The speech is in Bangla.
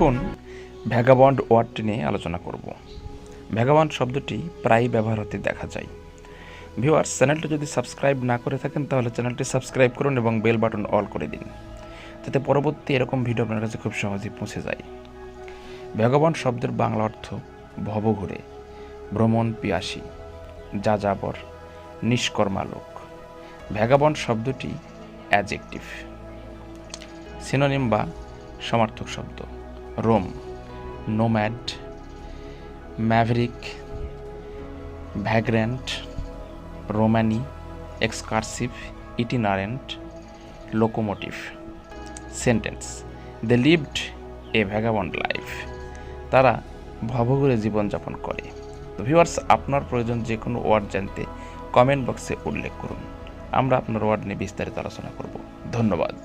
এখন ভ্যাগাবন্ড ওয়ার্ডটি নিয়ে আলোচনা করব। ভ্যাগাবন্ড শব্দটি প্রায়ই ব্যবহার হতে দেখা যায়। ভিউয়ার্স, চ্যানেলটি যদি সাবস্ক্রাইব না করে থাকেন তাহলে চ্যানেলটি সাবস্ক্রাইব করুন এবং বেল বাটন অল করে দিন, যাতে পরবর্তী এরকম ভিডিও আপনার কাছে খুব সহজেই পৌঁছে যায়। ভ্যাগাবন্ড শব্দের বাংলা অর্থ ভবঘুরে, ভ্রমণ পিয়াসী, যাযাবর, নিষ্কর্মা লোক। ভ্যাগাবন্ড শব্দটি অ্যাডজেক্টিভ। সিনোনিম বা সমার্থক শব্দ: roam, nomad, maverick, vagrant, Romani, excursive, itinerant, locomotive. Sentence: they lived a vagabond life. তারা ভবঘুরে জীবনযাপন করে। তো ভিউয়ার্স, আপনার প্রয়োজন যে কোনো ওয়ার্ড জানতে কমেন্ট বক্সে উল্লেখ করুন। আমরা আপনার ওয়ার্ড নিয়ে বিস্তারিত আলোচনা করব। ধন্যবাদ।